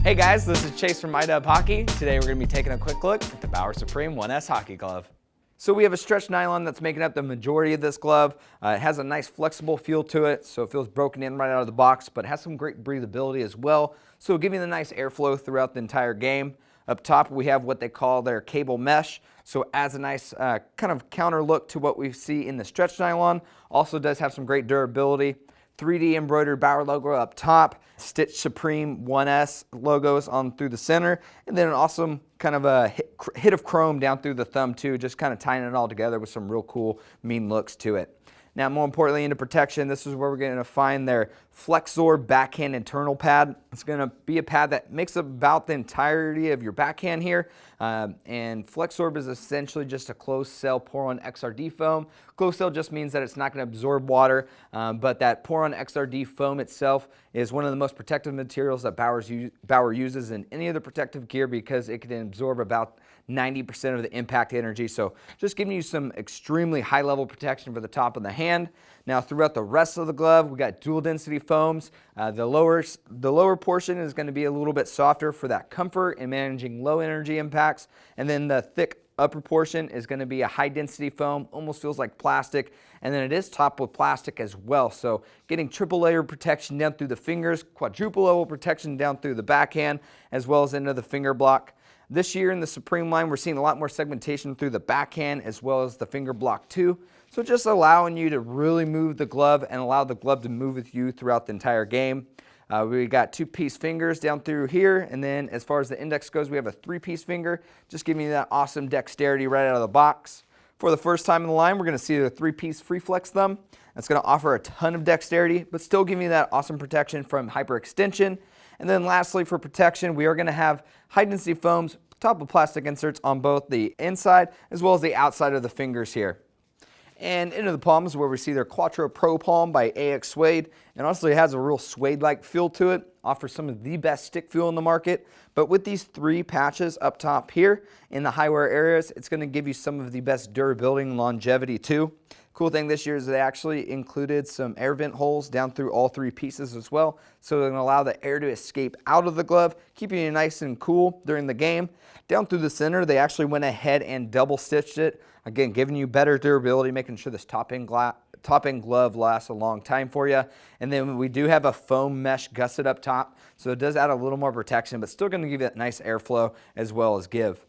Hey guys, this is Chase from iDub Hockey. Today we're going to be taking a quick look at the Bauer Supreme 1S hockey glove. So we have a stretch nylon that's making up the majority of this glove. It has a nice flexible feel to it, so it feels broken in right out of the box, but it has some great breathability as well. So it'll give you the nice airflow throughout the entire game. Up top we have what they call their cable mesh, so it adds a nice kind of counter look to what we see in the stretch nylon. Also does have some great durability. 3D embroidered Bauer logo up top, stitched Supreme 1S logos on through the center, and then an awesome kind of a hit of chrome down through the thumb too, just kind of tying it all together with some real cool, mean looks to it. Now, more importantly, into protection, this is where we're going to find their FleXorb backhand internal pad. It's going to be a pad that makes up about the entirety of your backhand here. And FleXorb is essentially just a closed cell Pour-On XRD foam. Closed cell just means that it's not going to absorb water, but that Pour-On XRD foam itself is one of the most protective materials that Bauer uses in any of the protective gear because it can absorb about 90% of the impact energy. So just giving you some extremely high level protection for the top of the hand. Now throughout the rest of the glove, we got dual density foams. The lower portion is going to be a little bit softer for that comfort and managing low energy impacts. And then the thick upper portion is going to be a high density foam, almost feels like plastic. And then it is topped with plastic as well. So getting triple layer protection down through the fingers, quadruple level protection down through the backhand, as well as into the finger block. This year in the Supreme line, we're seeing a lot more segmentation through the backhand as well as the finger block too. So just allowing you to really move the glove and allow the glove to move with you throughout the entire game. We got 2-piece fingers down through here, and then as far as the index goes, we have a 3-piece finger, just giving you that awesome dexterity right out of the box. For the first time in the line, we're going to see the 3-piece free flex thumb. That's going to offer a ton of dexterity, but still giving you that awesome protection from hyperextension. And then lastly, for protection, we are going to have high density foams, top of plastic inserts on both the inside as well as the outside of the fingers here. And into the palms where we see their Quattro Pro Palm by AX Suede. And honestly, it has a real suede-like feel to it, offers some of the best stick feel in the market. But with these 3 patches up top here in the high wear areas, it's going to give you some of the best durability and longevity too. Cool thing this year is they actually included some air vent holes down through all 3 pieces as well. So they're going to allow the air to escape out of the glove, keeping you nice and cool during the game. Down through the center, they actually went ahead and double stitched it. Again, giving you better durability, making sure this top-end glove lasts a long time for you. And then we do have a foam mesh gusset up top, so it does add a little more protection, but still going to give you that nice airflow as well as give.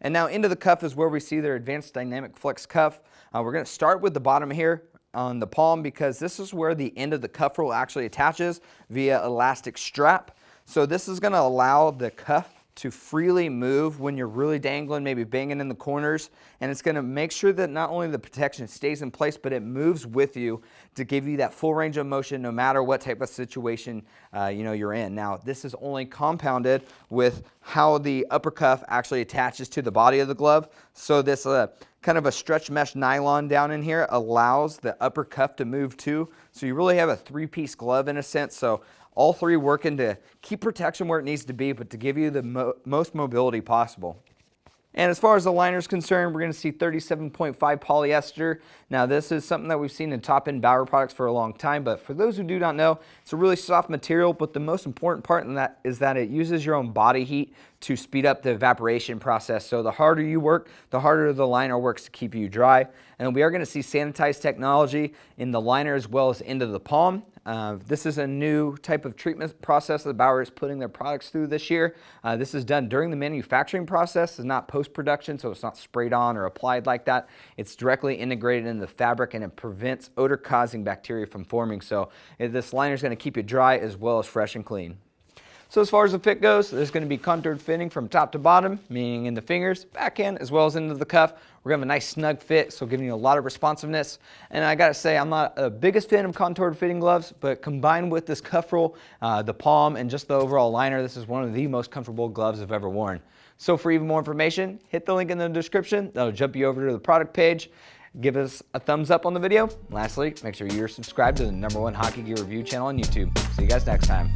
And now into the cuff is where we see their advanced dynamic flex cuff. We're going to start with the bottom here on the palm because this is where the end of the cuff roll actually attaches via elastic strap. So this is going to allow the cuff to freely move when you're really dangling, maybe banging in the corners, and it's going to make sure that not only the protection stays in place, but it moves with you to give you that full range of motion no matter what type of situation you're in. Now, this is only compounded with how the upper cuff actually attaches to the body of the glove. So this kind of a stretch mesh nylon down in here allows the upper cuff to move too. So you really have a 3-piece glove in a sense. So all 3 working to keep protection where it needs to be, but to give you the most mobility possible. And as far as the liner is concerned, we're going to see 37.5 polyester. Now this is something that we've seen in top-end Bauer products for a long time, but for those who do not know, it's a really soft material, but the most important part in that is that it uses your own body heat to speed up the evaporation process. So the harder you work, the harder the liner works to keep you dry. And we are going to see sanitized technology in the liner as well as into the palm. This is a new type of treatment process that Bauer is putting their products through this year. This is done during the manufacturing process. It's not post-production, so it's not sprayed on or applied like that. It's directly integrated in the fabric and it prevents odor-causing bacteria from forming. So this liner is going to keep you dry as well as fresh and clean. So as far as the fit goes, there's going to be contoured fitting from top to bottom, meaning in the fingers, backhand, as well as into the cuff. We're going to have a nice snug fit, so giving you a lot of responsiveness. And I got to say, I'm not a biggest fan of contoured fitting gloves, but combined with this cuff roll, the palm, and just the overall liner, this is one of the most comfortable gloves I've ever worn. So for even more information, hit the link in the description. That'll jump you over to the product page. Give us a thumbs up on the video. Lastly, make sure you're subscribed to the #1 hockey gear review channel on YouTube. See you guys next time.